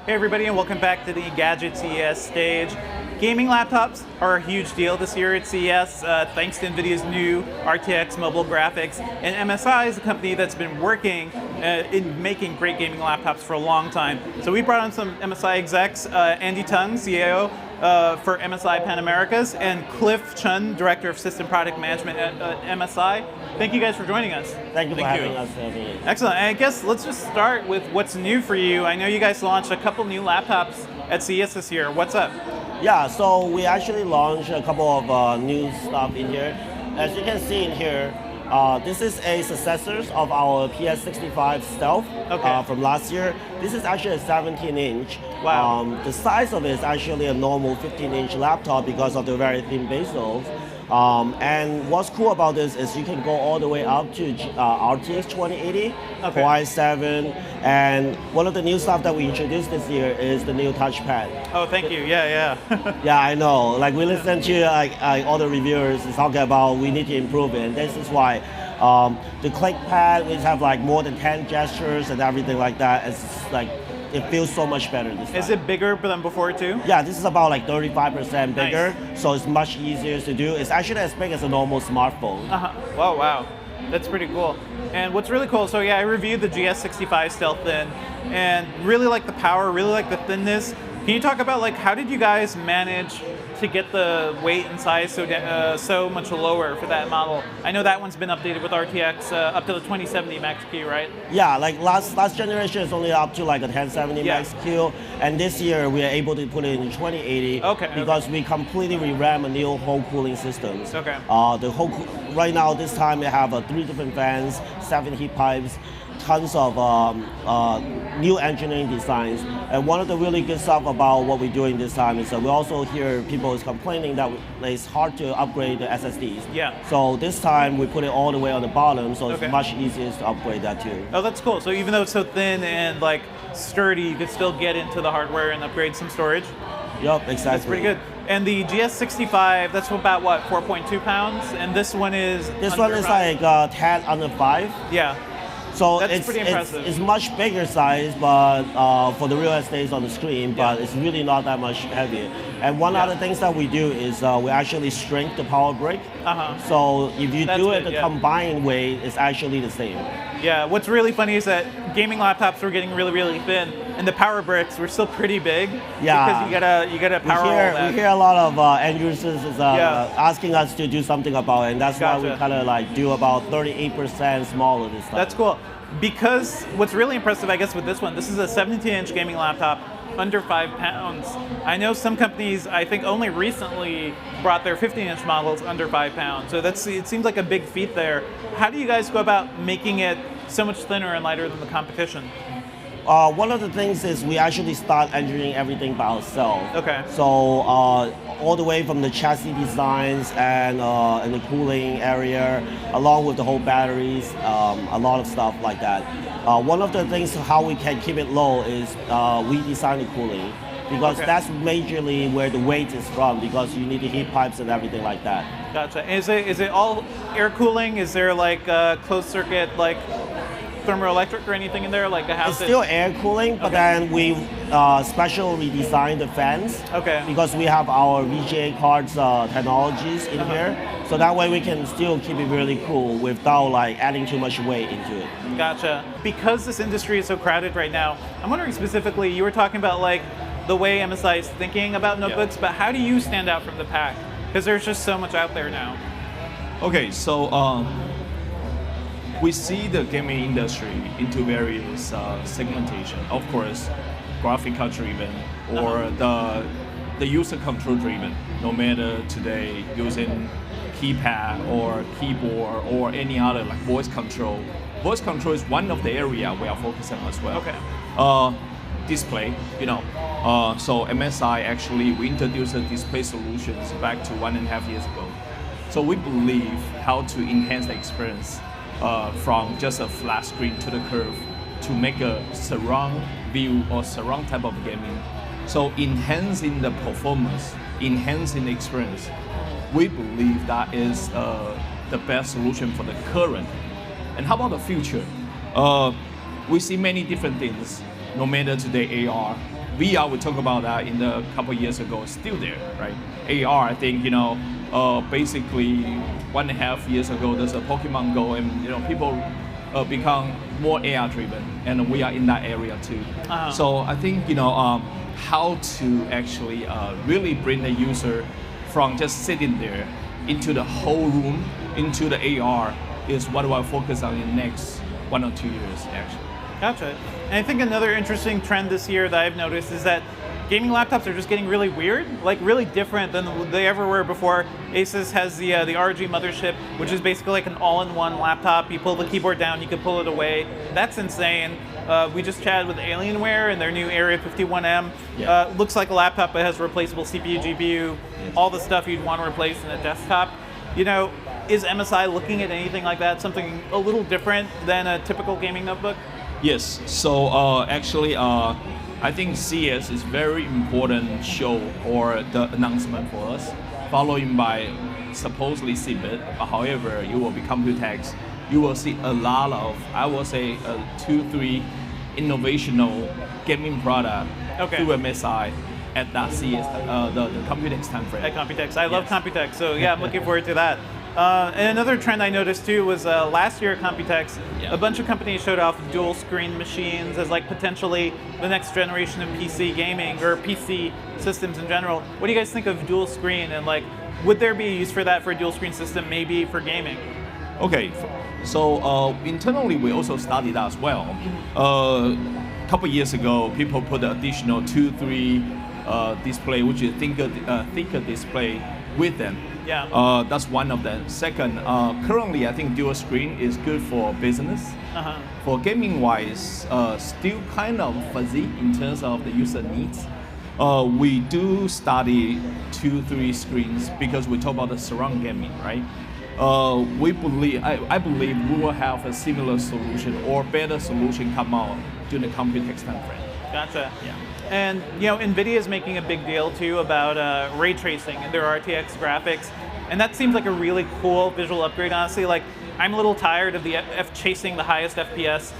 Hey everybody, and welcome back to the Engadget CES stage. Gaming laptops are a huge deal this year at CES, thanks to NVIDIA's new RTX mobile graphics. And MSI is a company that's been working in making great gaming laptops for a long time. So we brought on some MSI execs, Andy Tung, CAO for MSI Pan Americas, and Cliff Chun, Director of System Product Management at MSI. Thank you guys for joining us. Thank you for having us. Excellent. And I guess let's just start with what's new for you. I know you guys launched a couple new laptops at CES this year. What's up? Yeah, so we actually launched a couple of new stuff in here. As you can see in here, this is a successor of our GS65 Stealth from last year. This is actually a 17-inch. Wow. The size of it is actually a normal 15-inch laptop because of the very thin bezels. And what's cool about this is you can go all the way up to RTX 2080, Core i7, and one of the new stuff that we introduced this year is the new touchpad. Oh, thank you. Yeah. Yeah, I know. Like we listened to all the reviewers talking about we need to improve it, and this is why. The click pad, we have like more than 10 gestures and everything like that. It's like it feels so much better this time. Is it bigger than before too? Yeah, this is about like 35% bigger, so it's much easier to do. It's actually as big as a normal smartphone. Whoa, wow. That's pretty cool. And what's really cool, so yeah, I reviewed the GS65 Stealth Thin, and really like the power, really like the thinness. Can you talk about like how did you guys manage to get the weight and size so much lower for that model? I know that one's been updated with RTX up to the 2070 Max Q, right? Yeah, like last generation is only up to like a 1070 Max Q, and this year we are able to put it in 2080 because we completely revamped a new whole cooling systems. Right now, this time we have 3 different fans, 7 heat pipes, tons of new engineering designs. And one of the really good stuff about what we're doing this time is that we also hear people is complaining that it's hard to upgrade the SSDs. Yeah. So this time we put it all the way on the bottom, so it's much easier to upgrade that too. Oh, that's cool. So even though it's so thin and like sturdy, you could still get into the hardware and upgrade some storage? Yep, exactly. That's pretty good. And the GS65, that's about what, 4.2 pounds? And this one is This one is like 10 under 5. Yeah. So that's pretty impressive. It's much bigger size, but for the real estate on the screen, but it's really not that much heavier. And one other things that we do is we actually shrink the power brick. So if you do it the combined weight, it's actually the same. Yeah, what's really funny is that gaming laptops were getting really, really thin, and the power bricks were still pretty big. Yeah, because you gotta power all that. We hear a lot of end users asking us to do something about it, and that's why we kind of like do about 38% smaller this time. That's cool. Because what's really impressive, I guess, with this one, this is a 17-inch gaming laptop under 5 pounds. I know some companies, I think only recently brought their 15-inch models under 5 pounds. So it seems like a big feat there. How do you guys go about making it so much thinner and lighter than the competition? One of the things is we actually start engineering everything by ourselves. So all the way from the chassis designs and the cooling area, along with the whole batteries, a lot of stuff like that. One of the things how we can keep it low is we design the cooling, because that's majorly where the weight is from, because you need the heat pipes and everything like that. Gotcha. Is it all air cooling? Is there like closed circuit like thermoelectric or anything in there? Like it's still air cooling, but then we specially redesigned the fans because we have our VGA cards technologies in here, so that way we can still keep it really cool without like adding too much weight into it. Gotcha. Because this industry is so crowded right now, I'm wondering specifically, you were talking about like the way MSI is thinking about notebooks, but how do you stand out from the pack? Because there's just so much out there now. Okay, so we see the gaming industry into various segmentation. Of course, graphic card driven or the user control driven. No matter today using keypad or keyboard or any other like voice control. Voice control is one of the area we are focusing on as well. Display, so MSI actually we introduced the display solutions back to 1.5 years ago. So we believe how to enhance the experience from just a flat screen to the curve to make a surround view or surround type of gaming. So enhancing the performance, enhancing the experience, we believe that is the best solution for the current. And how about the future? We see many different things, no matter today AR, VR, we talked about that in a couple years ago, still there, right? AR, I think, basically 1.5 years ago, there's a Pokemon Go, and people become more AR driven, and we are in that area too. So I think how to actually really bring the user from just sitting there into the whole room, into the AR, is what we'll focus on in the next 1 or 2 years, actually. Gotcha. And I think another interesting trend this year that I've noticed is that gaming laptops are just getting really weird, like really different than they ever were before. Asus has the ROG mothership, which is basically like an all-in-one laptop. You pull the keyboard down, you can pull it away. That's insane. We just chatted with Alienware and their new Area 51M. Looks like a laptop, but has replaceable CPU, GPU, all the stuff you'd want to replace in a desktop. Is MSI looking at anything like that, something a little different than a typical gaming notebook? Yes, so actually, I think CES is very important show or the announcement for us, following by supposedly CeBIT. However, you will be Computex. You will see a lot of, I will say, 2-3 innovational gaming product through MSI at that CES, the Computex timeframe. At Computex, I love Computex, so yeah, I'm looking forward to that. And another trend I noticed too was last year at Computex, a bunch of companies showed off dual screen machines as like potentially the next generation of PC gaming or PC systems in general. What do you guys think of dual screen, and like, would there be a use for that for a dual screen system, maybe for gaming? Okay, so internally we also studied that as well. A couple years ago, people put additional 2-3 display, which is thicker display with them. That's one of them. Second, currently I think dual screen is good for business. For gaming wise, still kind of fuzzy in terms of the user needs. We do study 2-3 screens because we talk about the surround gaming, right? I believe we will have a similar solution or better solution come out during the Computex timeframe. Gotcha. And NVIDIA is making a big deal too about ray tracing and their RTX graphics, and that seems like a really cool visual upgrade. Honestly, like, I'm a little tired of chasing the highest FPS.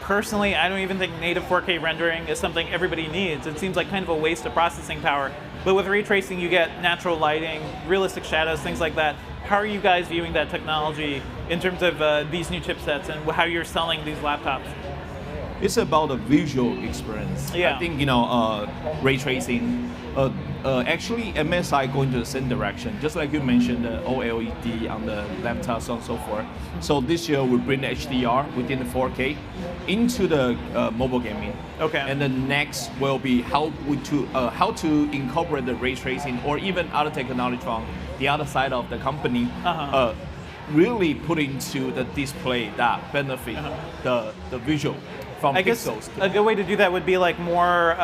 Personally, I don't even think native 4K rendering is something everybody needs. It seems like kind of a waste of processing power. But with ray tracing, you get natural lighting, realistic shadows, things like that. How are you guys viewing that technology in terms of these new chipsets and how you're selling these laptops? It's about the visual experience. I think ray tracing. Actually, MSI going to the same direction. Just like you mentioned, the OLED on the laptops and so forth. So this year we bring the HDR within the 4K into the mobile gaming. And the next will be how to incorporate the ray tracing or even other technology from the other side of the company. Really put into the display that benefit the visual. I guess a good way to do that would be like more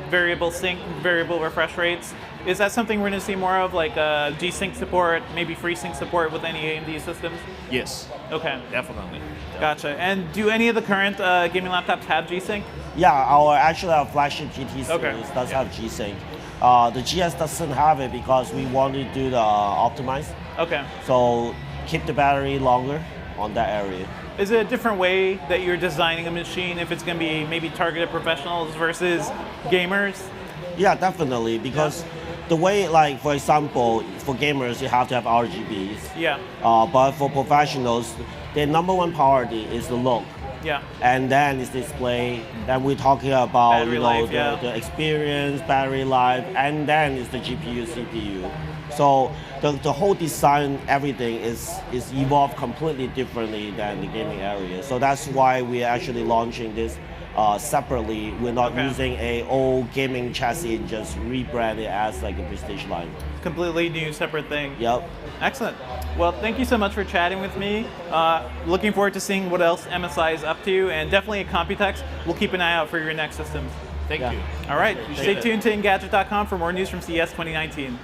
variable sync, variable refresh rates. Is that something we're going to see more of, like G-Sync support, maybe FreeSync support with any AMD systems? Yes. Okay. Definitely. Gotcha. And do any of the current gaming laptops have G-Sync? Yeah, our flagship GT series does have G-Sync. The GS doesn't have it because we want to do the optimize. So keep the battery longer on that area. Is it a different way that you're designing a machine if it's going to be maybe targeted professionals versus gamers? Yeah, definitely, because the way, like, for example, for gamers, you have to have RGBs. But for professionals, their number one priority is the look. And then it's display. Then we're talking about the experience, battery life, and then it's the GPU, CPU. So the whole design, everything is evolved completely differently than the gaming area. So that's why we're actually launching this separately. We're not using a old gaming chassis and just rebrand it as like a prestige line. Completely new, separate thing. Excellent. Well, thank you so much for chatting with me. Looking forward to seeing what else MSI is up to, and definitely at Computex, we'll keep an eye out for your next systems. Thank you. All right, stay tuned to Engadget.com for more news from CES 2019.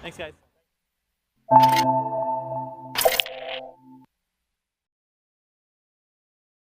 Thanks, guys.